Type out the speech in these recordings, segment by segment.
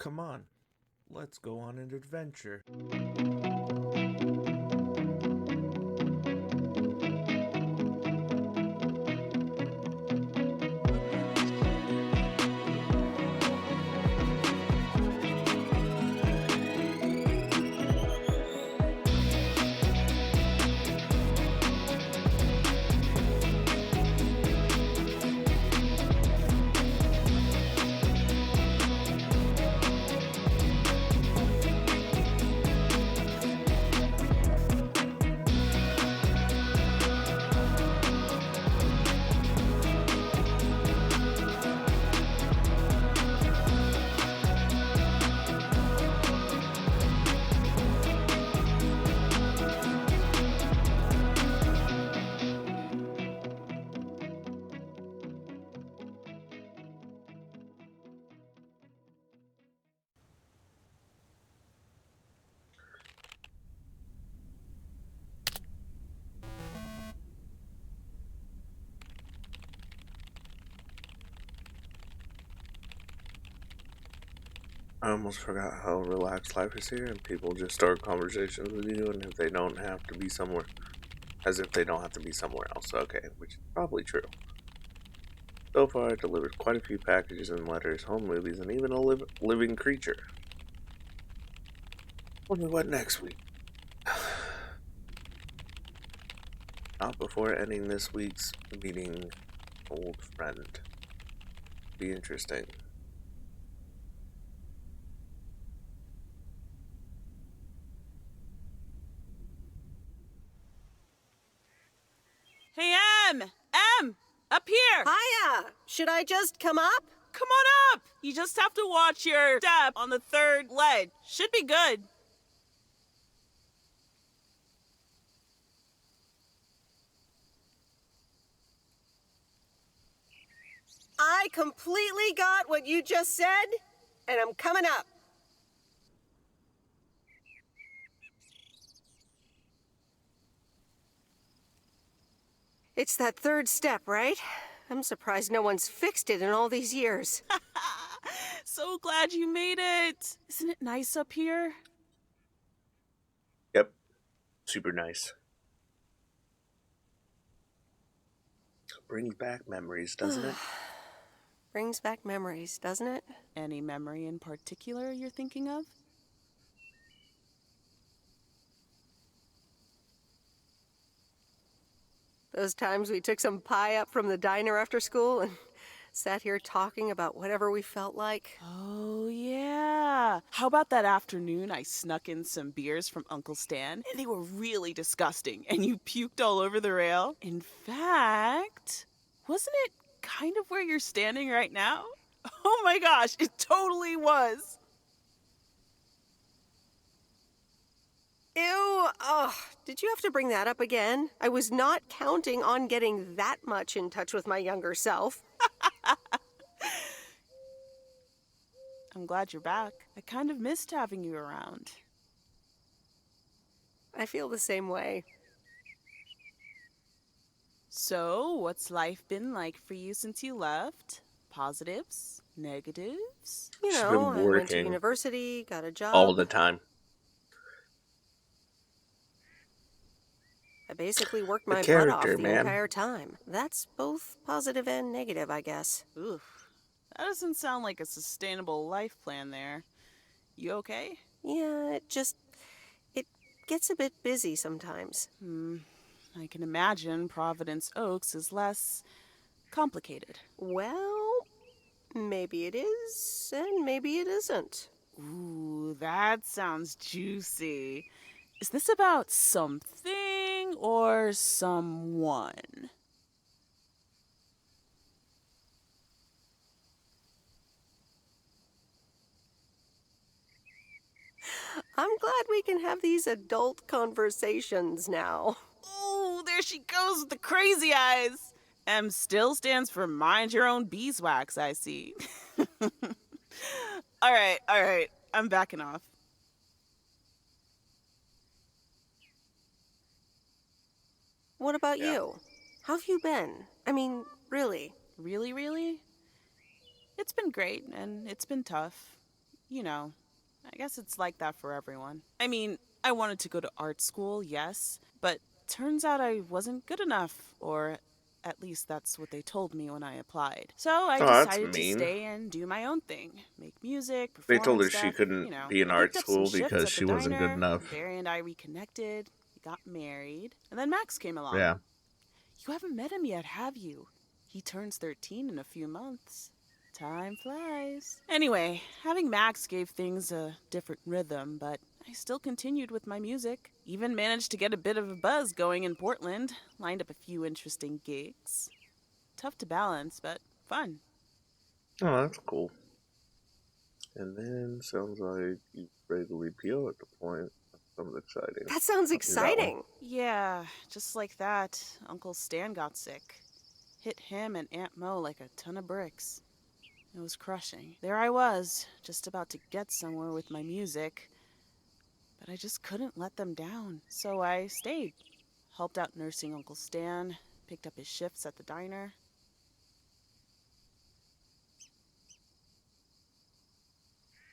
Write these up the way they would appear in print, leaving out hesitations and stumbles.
Come on, let's go on an adventure. I almost forgot how relaxed life is here, and people just start conversations with you, and if they don't have to be somewhere, as if they don't have to be somewhere else. Okay, which is probably true. So far, I've delivered quite a few packages and letters, home movies, and even a living creature. Wonder what next week? Not before ending this week's meeting, old friend. Be interesting. Hey, Em! Em! Up here! Hiya! Should I just come up? Come on up! You just have to watch your step on the third ledge. Should be good. I completely got what you just said, and I'm coming up. It's that third step, right? I'm surprised no one's fixed it in all these years. So glad you made it. Isn't it nice up here? Yep, super nice. Brings back memories, doesn't it? Brings back memories, doesn't it? Any memory in particular you're thinking of? Those times we took some pie up from the diner after school and sat here talking about whatever we felt like. Oh, yeah. How about that afternoon I snuck in some beers from Uncle Stan, and they were really disgusting, and you puked all over the rail? In fact, wasn't it kind of where you're standing right now? Oh my gosh, it totally was. Ew, ugh, did you have to bring that up again? I was not counting on getting that much in touch with my younger self. I'm glad you're back. I kind of missed having you around. I feel the same way. So, what's life been like for you since you left? Positives? Negatives? You She's know, been I went to working university, got a all job. the time. I basically worked The my butt off character, the man. entire time. That's both positive and negative, I guess. Oof. That doesn't sound like a sustainable life plan there. You okay? Yeah, it gets a bit busy sometimes. I can imagine Providence Oaks is less complicated. Well, maybe it is, and maybe it isn't. Ooh, that sounds juicy. Is this about something or someone? I'm glad we can have these adult conversations now. Ooh, there she goes with the crazy eyes. M still stands for mind your own beeswax, I see. All right. I'm backing off. What about Yeah. you? How have you been? I mean, really? Really? It's been great, and it's been tough. you know, I guess it's like that for everyone. I mean, I wanted to go to art school, yes, but turns out I wasn't good enough, or at least that's what they told me when I applied. So I Oh, that's decided to mean. stay and do my own thing, make music, They perform told and her she stuff. couldn't be in I art picked up some school shifts because at the she wasn't good diner. enough. Barry and I reconnected, we got married, and then Max came along. Yeah. You haven't met him yet, have you? He turns 13 in a few months. Time flies. Anyway, having Max gave things a different rhythm, but I still continued with my music. Even managed to get a bit of a buzz going in Portland. Lined up a few interesting gigs. Tough to balance, but fun. Oh, that's cool. And then sounds like you regularly PO at the point. That sounds exciting. That sounds That one. exciting. Yeah, just like that, Uncle Stan got sick. Hit him and Aunt Mo like a ton of bricks. It was crushing. There I was, just about to get somewhere with my music, but I just couldn't let them down. So I stayed. Helped out nursing Uncle Stan, picked up his shifts at the diner.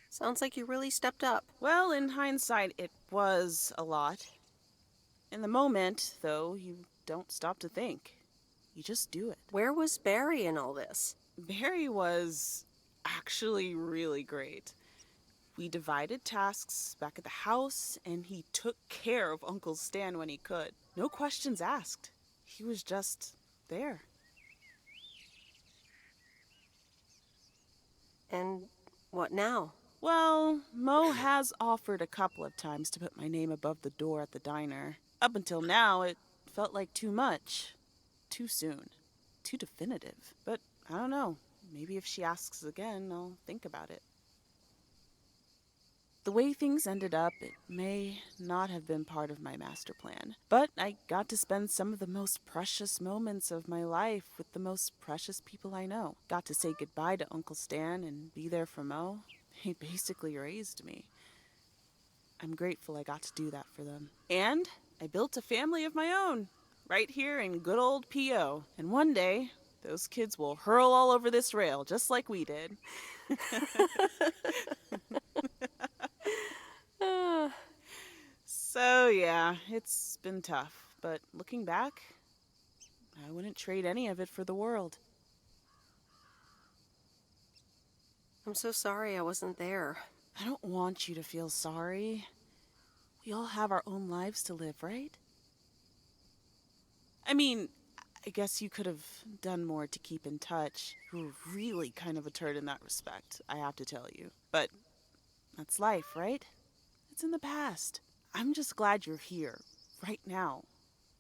Sounds like you really stepped up. Well, in hindsight, it was a lot. In the moment, though, you don't stop to think. You just do it. Where was Barry in all this? Barry was actually really great. We divided tasks back at the house, and he took care of Uncle Stan when he could. No questions asked. He was just there. And what now? Well, Mo has offered a couple of times to put my name above the door at the diner. Up until now, it felt like too much. Too soon. Too definitive. But I don't know. Maybe if she asks again, I'll think about it. The way things ended up, it may not have been part of my master plan. But I got to spend some of the most precious moments of my life with the most precious people I know. Got to say goodbye to Uncle Stan and be there for Mo. He basically raised me. I'm grateful I got to do that for them. And I built a family of my own, right here in good old P.O. And one day, those kids will hurl all over this rail, just like we did. So, yeah, it's been tough. But looking back, I wouldn't trade any of it for the world. I'm so sorry I wasn't there. I don't want you to feel sorry. We all have our own lives to live, right? I mean, I guess you could have done more to keep in touch. You were really kind of a turd in that respect, I have to tell you. But that's life, right? It's in the past. I'm just glad you're here, right now,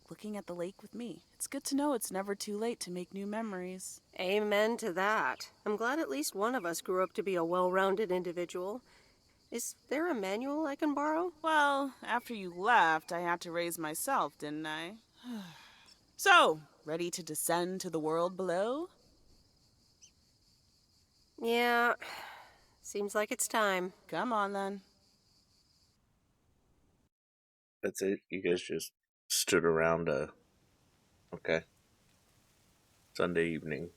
looking at the lake with me. It's good to know it's never too late to make new memories. Amen to that. I'm glad at least one of us grew up to be a well-rounded individual. Is there a manual I can borrow? Well, after you left, I had to raise myself, didn't I? So, ready to descend to the world below? Yeah, seems like it's time. Come on, then. That's it. You guys just stood around okay. Sunday evening.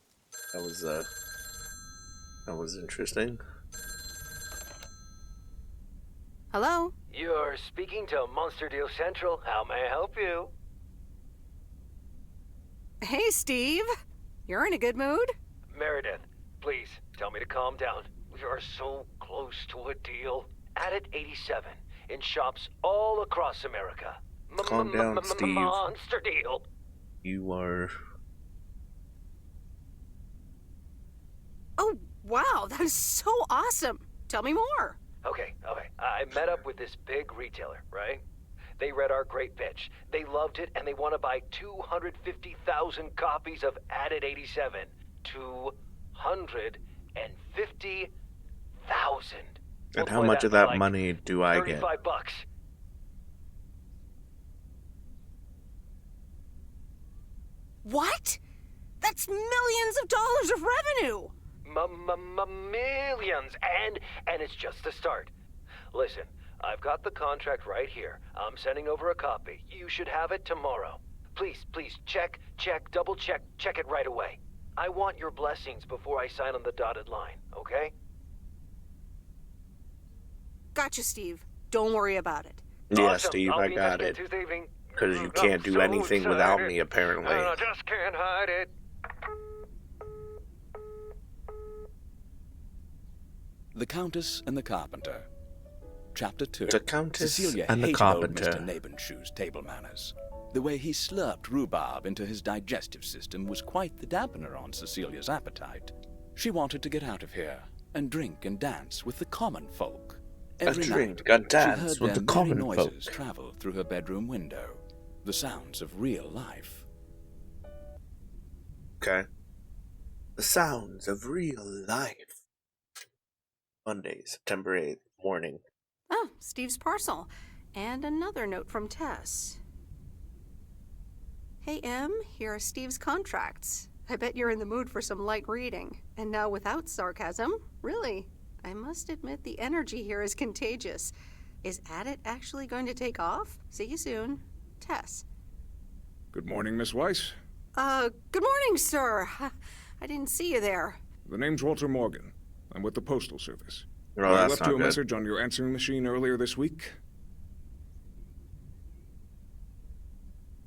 That was interesting. Hello? You're speaking to Monster Deal Central. How may I help you? Hey, Steve. You're in a good mood? Meredith, please tell me to calm down. We are so close to a deal. Added 87 in shops all across America. Calm down, Steve. Monster Deal. You are... Oh, wow, that is so awesome. Tell me more. Okay. I met up with this big retailer, right? They read our great pitch. They loved it, and they want to buy 250,000 copies of Added 87. 250,000. And how much of that money do I get? $35. What? That's millions of dollars of revenue. Millions, and it's just the start. Listen, I've got the contract right here. I'm sending over a copy. You should have it tomorrow. Please, check, double check it right away. I want your blessings before I sign on the dotted line, okay? got you, Steve. Don't worry about it. Yeah, Awesome. Steve, I'll I be in got touch it. again Tuesday evening. Because you I'm can't do so anything without excited. me, apparently. I just can't hide it. The Countess and the Carpenter. Chapter 2. The Countess Cecilia and the hated Carpenter. old Mr. Nabenshoe's table manners. The way he slurped rhubarb into his digestive system was quite the dampener on Cecilia's appetite. She wanted to get out of here and drink and dance with the common folk. Every drink night, and dance she heard with their the common merry noises folk. travel through her bedroom window. The sounds of real life. Okay. The sounds of real life. Monday, September 8th, morning. Oh, Steve's parcel. And another note from Tess. Hey, Em, here are Steve's contracts. I bet you're in the mood for some light reading. And now without sarcasm, really. I must admit the energy here is contagious. Is Addit actually going to take off? See you soon. Tess. Good morning, Miss Weiss. Good morning, sir. I didn't see you there. The name's Walter Morgan. I'm with the Postal Service. Oh, I that's left not you a good. message on your answering machine earlier this week.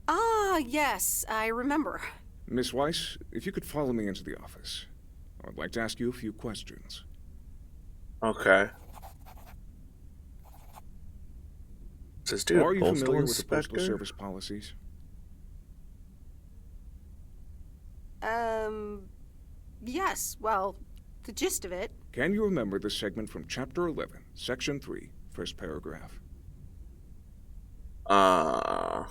Ah, yes, I remember. Miss Weiss, if you could follow me into the office, I'd like to ask you a few questions. Okay. Says, dude, Are you postal familiar with the Postal inspector? Service policies? Yes, well, the gist of it. Can you remember the segment from Chapter 11, Section 3, first paragraph? I'm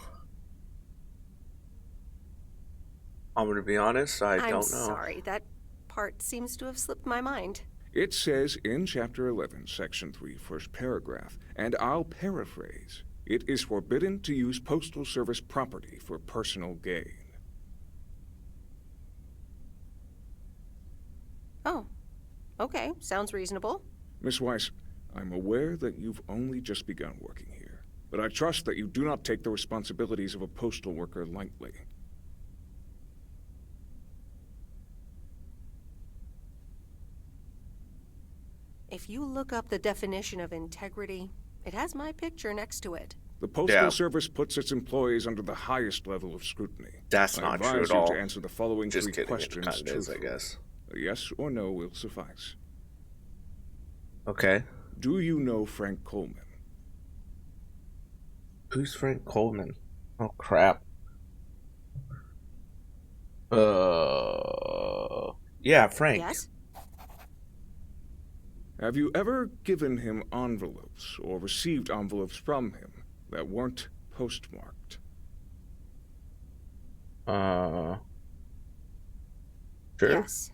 gonna be honest, I don't know. I'm sorry, that part seems to have slipped my mind. It says in Chapter 11, Section 3, first paragraph, and I'll paraphrase, it is forbidden to use Postal Service property for personal gain. Oh, okay, sounds reasonable. Miss Weiss, I'm aware that you've only just begun working here, but I trust that you do not take the responsibilities of a postal worker lightly. If you look up the definition of integrity, it has my picture next to it. The Postal Yeah. Service puts its employees under the highest level of scrutiny. That's I not true advise at you all. to answer the following Just three kidding, it questions kind of is, I truthfully. guess. A yes or no will suffice. Okay. Do you know Frank Coleman? Who's Frank Coleman? Oh, crap. Yeah, Frank. Yes? Have you ever given him envelopes or received envelopes from him that weren't postmarked? Sure. Yes.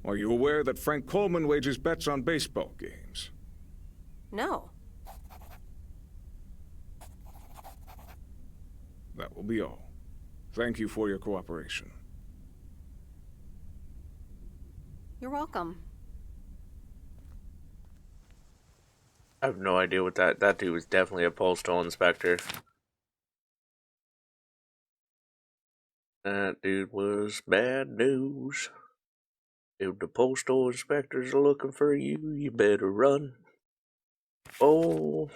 Are you aware that Frank Coleman wages bets on baseball games? No. That will be all. Thank you for your cooperation. You're welcome. I have no idea what that dude was definitely a postal inspector. That dude was bad news. If the postal inspectors are looking for you, you better run. Oh,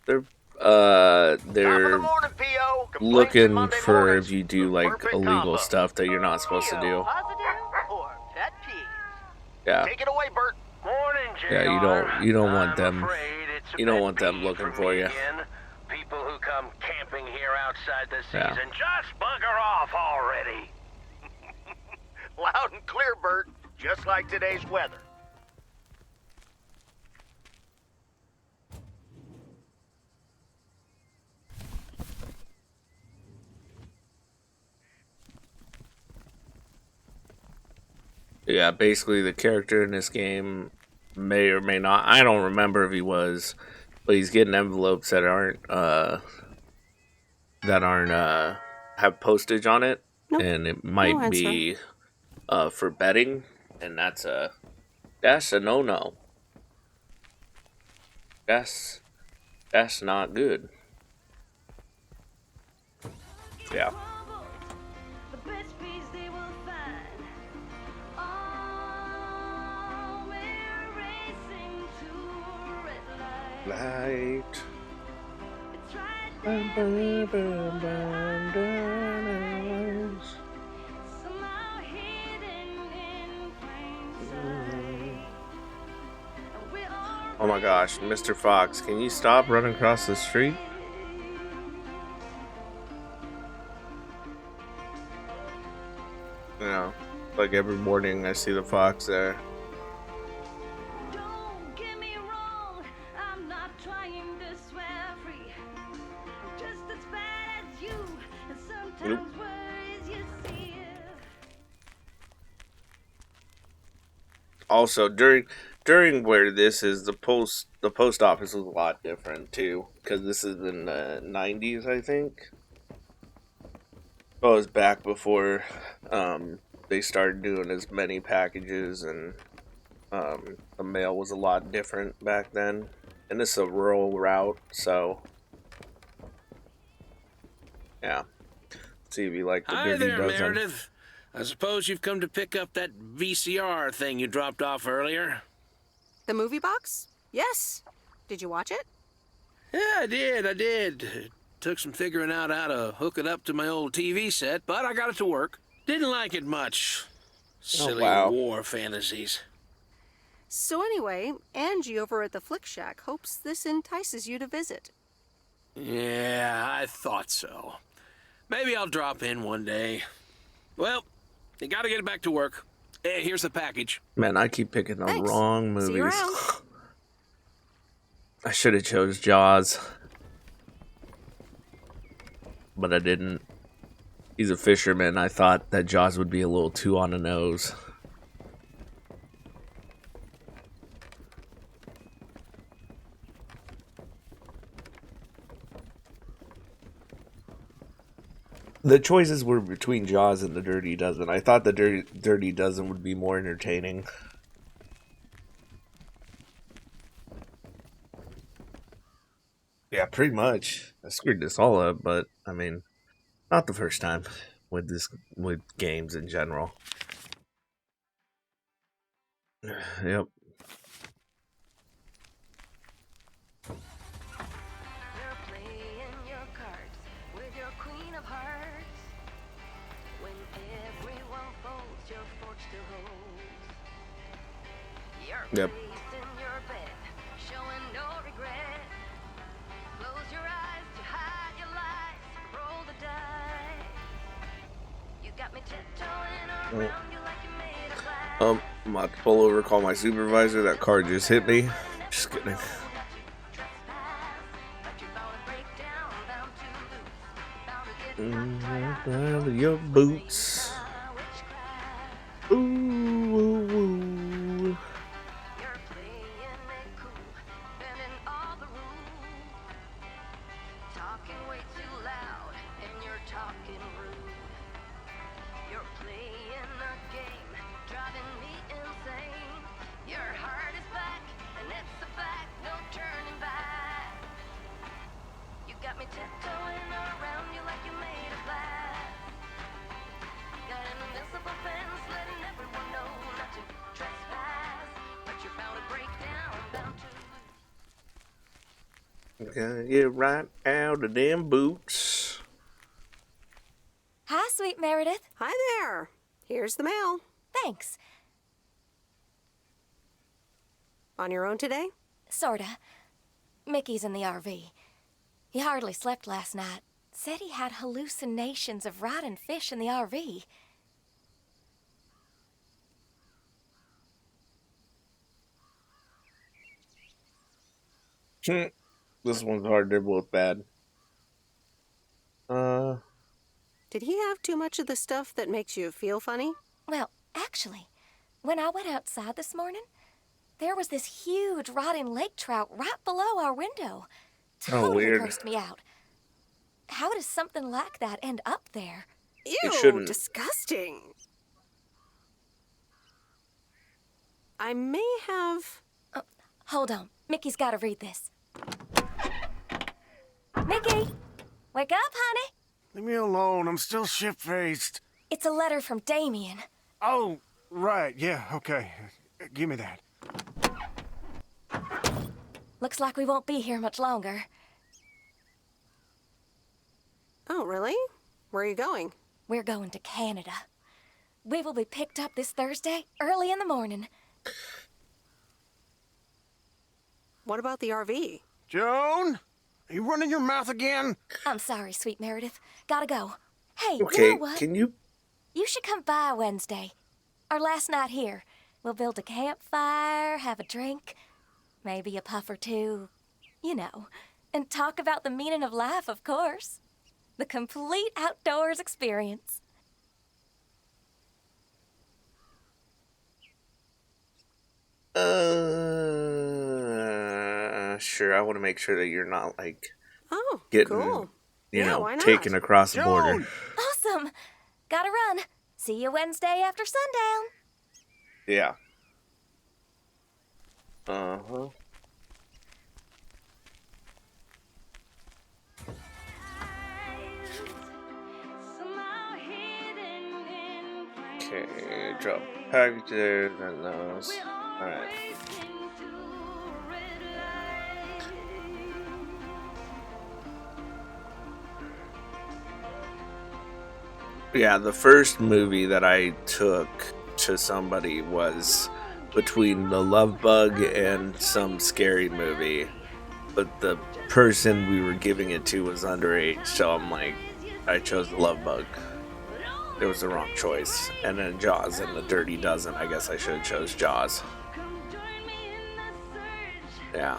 they're morning, P.O. Complaints in looking Monday for mornings. if you do like Perfect illegal combo. stuff that you're not supposed to do. Positive or pet peeves? Yeah, Take it away, Bert. Morning, JR. Yeah, you don't want I'm them- afraid it's a you don't pet want them peeve looking for for me you. again. People who come camping here outside the Yeah. season, just bugger off already. Loud and clear, Bert. Just like today's weather. Yeah, basically the character in this game may or may not, I don't remember if he was, but he's getting envelopes that aren't have postage on it. Nope. And it No might answer. be for betting, and that's a no. That's not good. Yeah. The best piece they will find. All wearing Light. It's right Bum, there bum, bum, bum, bum, somehow hidden in plain sight. We are Oh my gosh, Mr. Fox, can you stop running across the street? You know, like every morning I see the fox there. Don't get me wrong, I'm not trying to swear free. I'm just as bad as you, and sometimes words you see. Also, during where this is, the post office was a lot different too, because this is in the 90s, I think. It was back before they started doing as many packages, and the mail was a lot different back then. And this is a rural route, so yeah. See if you like the Hi Dirty there, Dozen. Meredith. I suppose you've come to pick up that VCR thing you dropped off earlier? The movie box? Yes. Did you watch it? Yeah, I did. It took some figuring out how to hook it up to my old TV set, but I got it to work. Didn't like it much. Silly wow. war fantasies. So anyway, Angie over at the Flick Shack hopes this entices you to visit. Yeah, I thought so. Maybe I'll drop in one day. Well, you gotta get back to work. Here's the package. Man, I keep picking the Thanks. wrong movies. See you around. I should have chose Jaws, but I didn't. He's a fisherman. I thought that Jaws would be a little too on the nose. The choices were between Jaws and The Dirty Dozen. I thought The Dirty Dozen would be more entertaining. Yeah, pretty much. I screwed this all up, but I mean, not the first time with games in general. Yep. You're playing your cards with your queen of hearts. When everyone folds, you're forced to hold. You're Yep. placing your bet, showing no regret. Close your eyes to hide your lies. Roll the dice. You got me tiptoeing around you like you made of glass. I'm about to pull over, call my supervisor. That car just hit me. Just kidding. Your boots. Ooh, ooh, ooh. You're playing it cool, bending all the rules. Talking way too loud, and you're talking rude. You're playing a game, driving me insane. Your heart is black, and it's a fact, no turning back. You got me tiptoeing around you like you made of glass. Got an invincible fence, letting everyone know not to trespass. But you're bound to break down, bound to. Gotta get right out of them boots. Hi, sweet Meredith. Hi there. Here's the mail. Thanks. On your own today? Sorta. Mickey's in the RV. He hardly slept last night. Said he had hallucinations of riding fish in the RV. This one's hard. They're both bad. Did he have too much of the stuff that makes you feel funny? Well, actually, when I went outside this morning, there was this huge rotting lake trout right below our window. Totally weird. grossed me out. How does something like that end up there? Ew, shouldn't. disgusting. I may have... Hold on. Mickey's got to read this. Mickey! Wake up, honey! Leave me alone. I'm still shit-faced. It's a letter from Damien. Oh, right. Yeah, okay. Give me that. Looks like we won't be here much longer. Oh, really? Where are you going? We're going to Canada. We will be picked up this Thursday, early in the morning. What about the RV? Joan? Are you running your mouth again? I'm sorry, sweet Meredith. Gotta go. Hey, Okay, you know what? can you? You should come by Wednesday. Our last night here. We'll build a campfire, have a drink, maybe a puff or two, you know, and talk about the meaning of life, of course. The complete outdoors experience. Sure. I want to make sure that you're not like Oh, getting, cool. you Yeah, know, why not? taken across the border. Joan! Awesome. Gotta run. See you Wednesday after sundown. Yeah. Uh-huh. Okay, drop packages and those. Alright. Yeah, the first movie that I took to somebody was between The Love Bug and some scary movie. But the person we were giving it to was underage, so I'm like, I chose The Love Bug. It was the wrong choice. And then Jaws and the Dirty Dozen. I guess I should have chose Jaws. Yeah.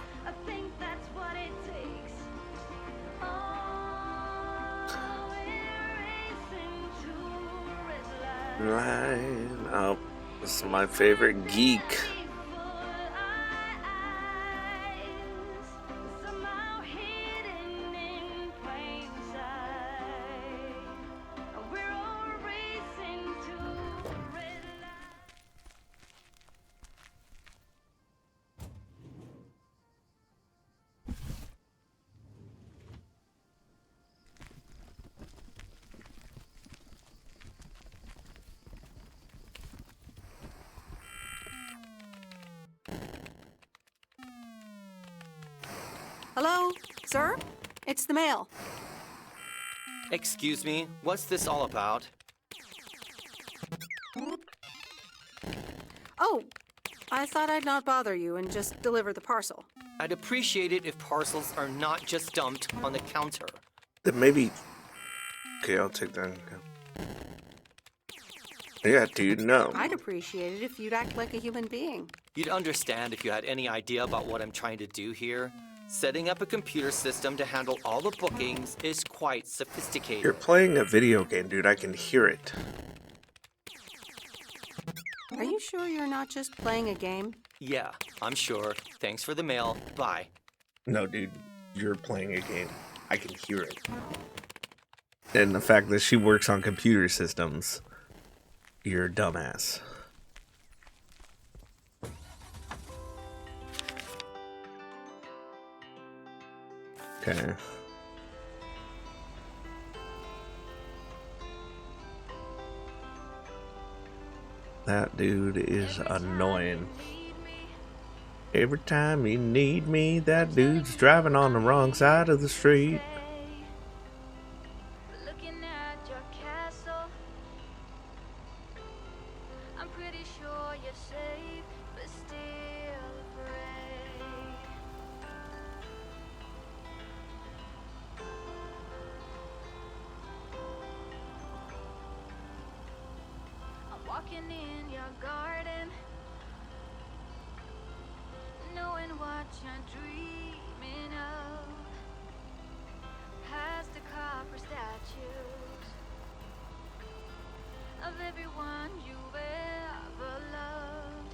Line up. This is my favorite geek. Hello, sir? It's the mail. Excuse me, what's this all about? Oh, I thought I'd not bother you and just deliver the parcel. I'd appreciate it if parcels are not just dumped on the counter. Then maybe. Okay, I'll take that. Yeah, dude, no. I'd appreciate it if you'd act like a human being. You'd understand if you had any idea about what I'm trying to do here. Setting up a computer system to handle all the bookings is quite sophisticated. You're playing a video game, dude. I can hear it. Are you sure you're not just playing a game? Yeah, I'm sure. Thanks for the mail. Bye. No, dude. You're playing a game. I can hear it. And the fact that she works on computer systems. You're a dumbass. Okay. That dude is annoying. Every time you need me, that dude's driving on the wrong side of the street. Looking at your castle, I'm pretty sure you're safe, but still afraid. I'm walking in your garden, knowing what you're dreaming of. Past the copper statues of everyone you've ever loved.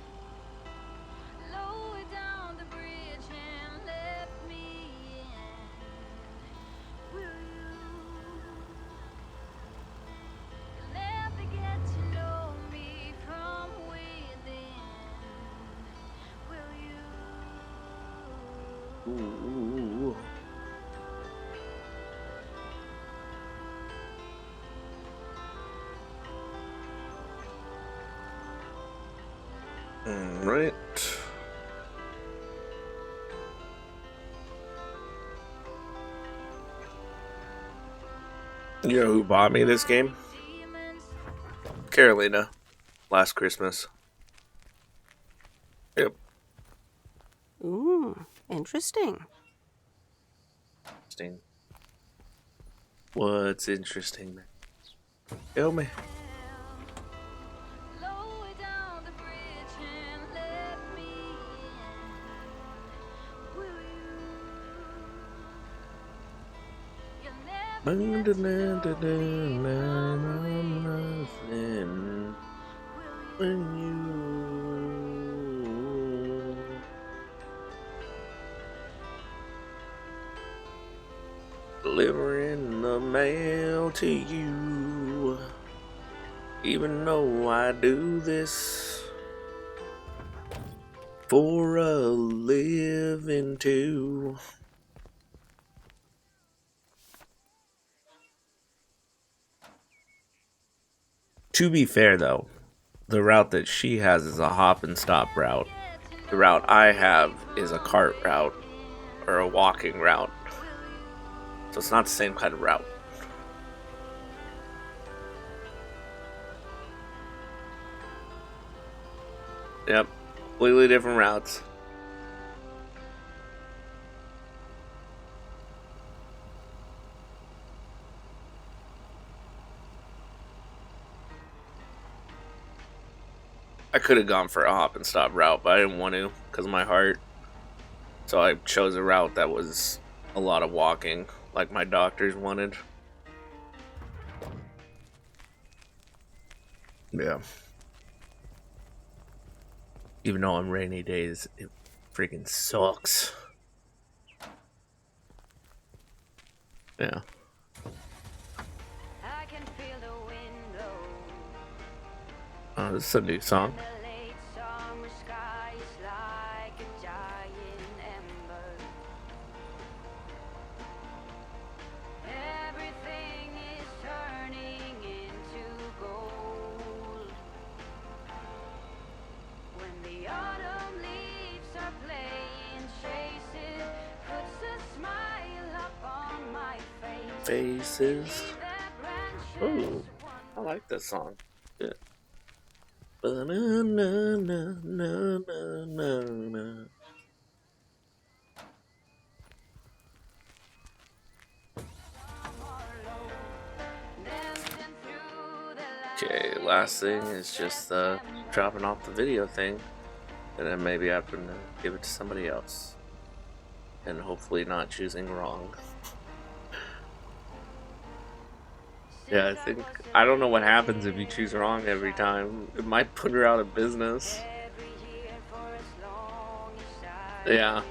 Lower down the bridge and let me in. Will you? You'll never get to know me from within. Will you? Ooh. Right. You know who bought me this game? Carolina. Last Christmas. Yep. Ooh, interesting. Interesting. What's interesting? Tell me. Delivering the mail to you, even though I do this for a living too. To be fair though, the route that she has is a hop and stop route. The route I have is a cart route or a walking route. So it's not the same kind of route. Yep, completely different routes. I could have gone for a hop and stop route, but I didn't want to because of my heart. So I chose a route that was a lot of walking, like my doctors wanted. Yeah. Even though on rainy days, it freaking sucks. Yeah. Oh, this is a new song. Faces. Ooh, I like this song. Yeah. Okay, last thing is just dropping off the video thing, and then maybe I can give it to somebody else, and hopefully not choosing wrong. Yeah, I don't know what happens if you choose wrong every time. It might put her out of business. Yeah.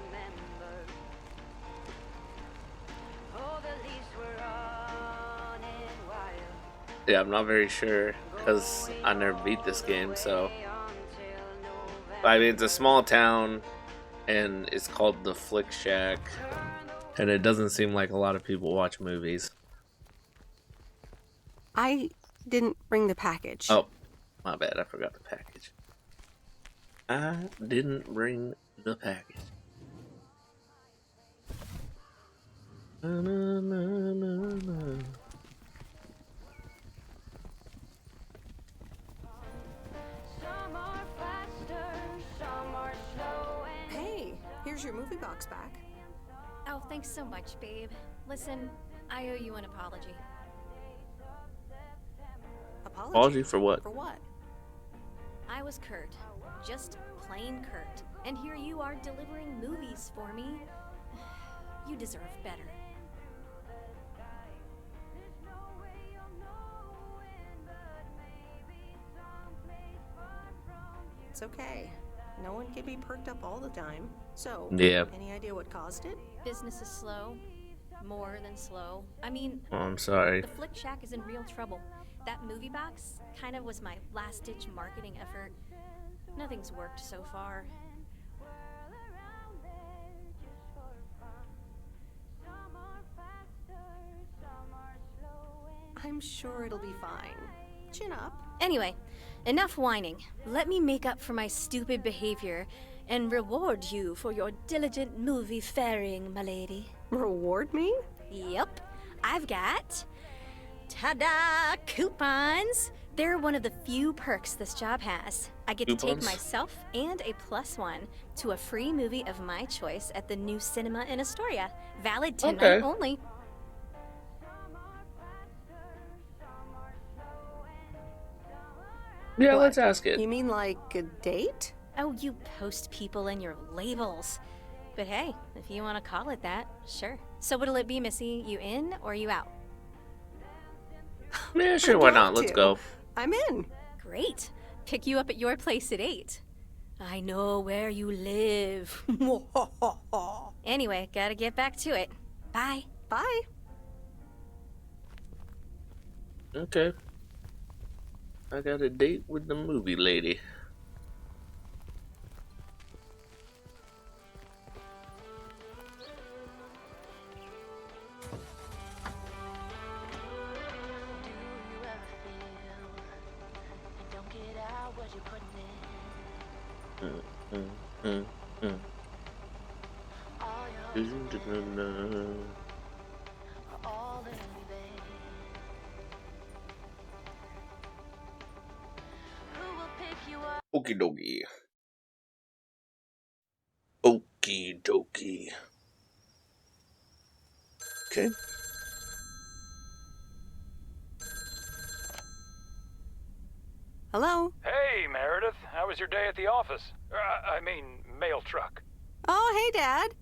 Yeah, I'm not very sure because I never beat this game, so. I mean, it's a small town and it's called the Flick Shack, and it doesn't seem like a lot of people watch movies. I didn't bring the package. Oh, my bad. I forgot the package. I didn't bring the package. Na, na, na, na, na. Hey, here's your movie box back. Oh, thanks so much, babe. Listen, I owe you an apology. Apology for what? For what? I was Kurt. Just plain Kurt. And here you are delivering movies for me. You deserve better. It's okay. No one can be perked up all the time. So, yeah. Any idea what caused it? Business is slow. More than slow. I mean, oh, I'm sorry. The Flick Shack is in real trouble. That movie box kind of was my last-ditch marketing effort. Nothing's worked so far. I'm sure it'll be fine. Chin up. Anyway, enough whining. Let me make up for my stupid behavior and reward you for your diligent movie faring, my lady. Reward me? Yep. I've got Ta-da! Coupons! They're one of the few perks this job has. I get to take Coupons? myself and a +1 to a free movie of my choice at the new cinema in Astoria. Valid tonight Okay. only. Yeah, What? let's ask it. You mean like a date? Oh, you post people and your labels. But hey, if you want to call it that, sure. So what'll it be, Missy? You in or you out? Yeah, sure, I'd why love not? Let's to. go. I'm in. Great. Pick you up at your place at 8. I know where you live. Anyway, gotta get back to it. Bye. Bye. Okay. I got a date with the movie lady. Okie dokie. Okie dokie. Okay. Hello? Hey, Meredith. How was your day at the office? I mean, mail truck. Oh, hey, Dad.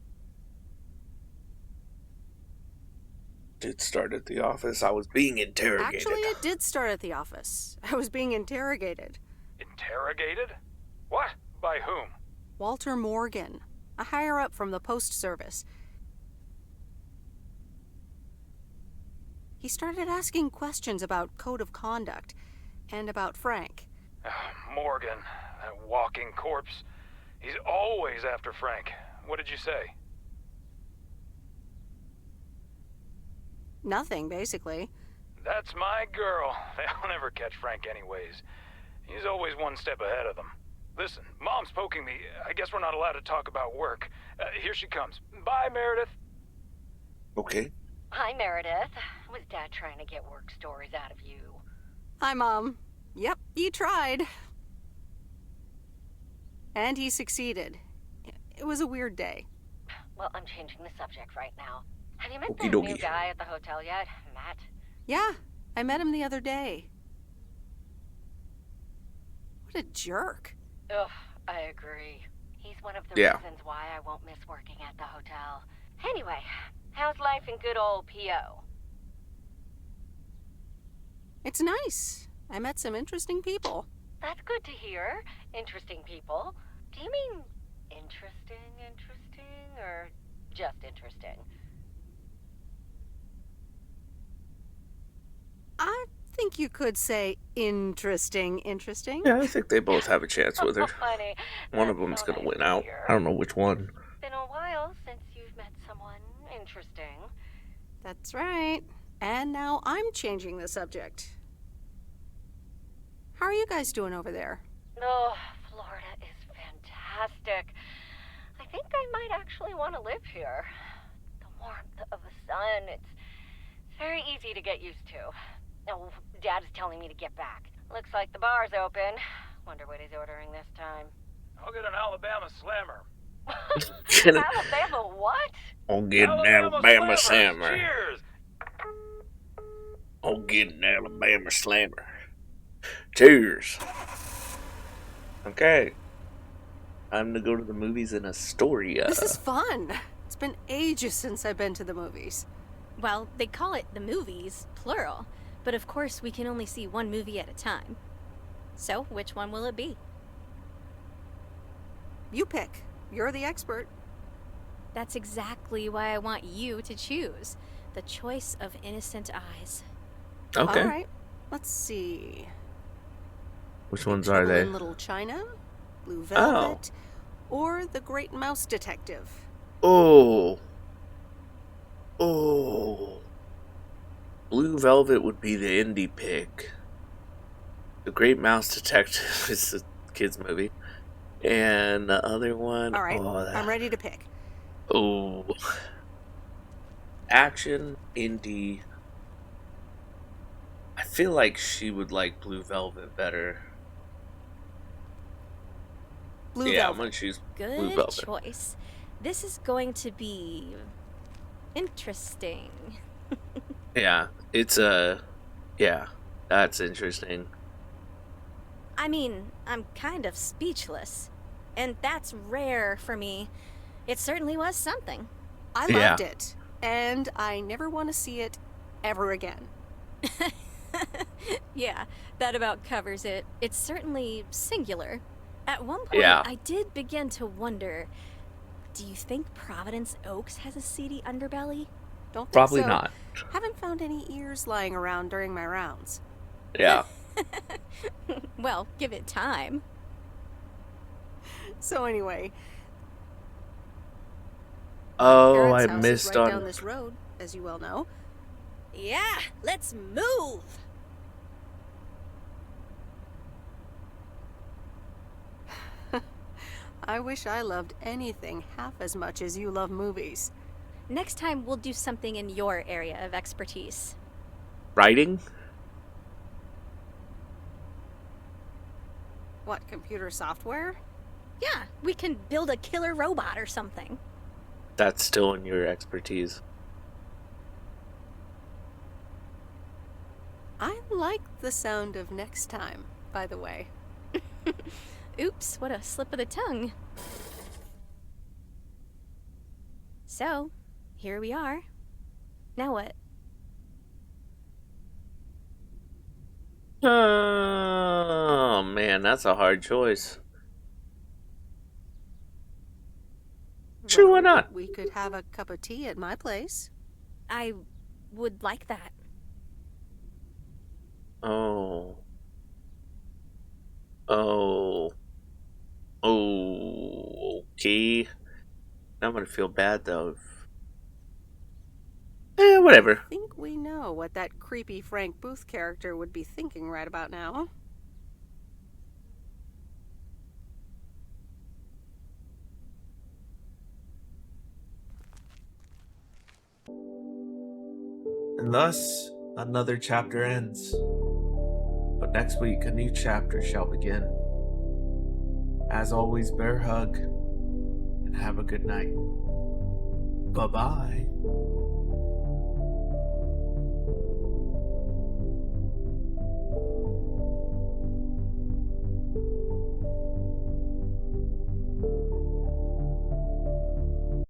Did start at the office. I was being interrogated. Actually, it did start at the office. I was being interrogated. Interrogated? What? By whom? Walter Morgan, a higher up from the Post Service. He started asking questions about code of conduct and about Frank. Morgan, that walking corpse. He's always after Frank. What did you say? Nothing, basically. That's my girl. They'll never catch Frank anyways. He's always one step ahead of them. Listen, Mom's poking me. I guess we're not allowed to talk about work. Here she comes. Bye, Meredith. Okay. Hi, Meredith. Was Dad trying to get work stories out of you? Hi, Mom. Yep, he tried. And he succeeded. It was a weird day. Well, I'm changing the subject right now. Have you met Okie the new dokie. guy at the hotel yet, Matt? Yeah, I met him the other day. What a jerk. Ugh, I agree. He's one of the Yeah. reasons why I won't miss working at the hotel. Anyway, how's life in good old PO? It's nice. I met some interesting people. That's good to hear. Interesting people. Do you mean interesting, or just interesting? I think you could say interesting. Yeah, I think they both have a chance with her. Funny. One of That's them's so gonna nice win to out. hear. I don't know which one. Been a while since you've met someone interesting. That's right. And now I'm changing the subject. How are you guys doing over there? Oh, Florida is fantastic. I think I might actually want to live here. The warmth of the sun, it's very easy to get used to. Oh, Dad is telling me to get back. Looks like the bar's open. Wonder what he's ordering this time. I'll get an Alabama Slammer. Alabama what? I'll get an Alabama Slammer. Cheers! I'll get an Alabama Slammer. Cheers. Okay. Time to go to the movies in Astoria. This is fun. It's been ages since I've been to the movies. Well, they call it the movies, plural. But of course, we can only see one movie at a time. So, which one will it be? You pick. You're the expert. That's exactly why I want you to choose. The choice of innocent eyes. Okay. All right. Let's see. Which ones are Trouble they? in Little China, Blue Velvet, or The Great Mouse Detective. Oh. Oh. Blue Velvet would be the indie pick. The Great Mouse Detective is a kid's movie. And the other one... All right. Oh, I'm ready to pick. Oh. Action, indie, I feel like she would like Blue Velvet better. Blue Yeah, Velvet. I'm gonna choose Blue Good Velvet. choice. This is going to be interesting. Yeah, it's yeah, that's interesting. I mean, I'm kind of speechless. And that's rare for me. It certainly was something. I loved it. And I never want to see it ever again. Yeah, that about covers it. It's certainly singular. At one point, Yeah. I did begin to wonder, do you think Providence Oaks has a seedy underbelly? Don't think Probably so. not. Haven't found any ears lying around during my rounds. Yeah. Well, give it time. So anyway, Oh, Parents' I house missed is right on. down this road, as you well know. Yeah, let's move. I wish I loved anything half as much as you love movies. Next time, we'll do something in your area of expertise. Writing? What, computer software? Yeah, we can build a killer robot or something. That's still in your expertise. I like the sound of next time, by the way. Oops, what a slip of the tongue. So, here we are. Now what? Oh man, that's a hard choice. Sure, why not? We could have a cup of tea at my place. I would like that. Oh. Oh. Oh. Okay. I'm gonna feel bad though. Whatever. I think we know what that creepy Frank Booth character would be thinking right about now. And thus, another chapter ends. But next week, a new chapter shall begin. As always, bear hug and have a good night. Bye-bye.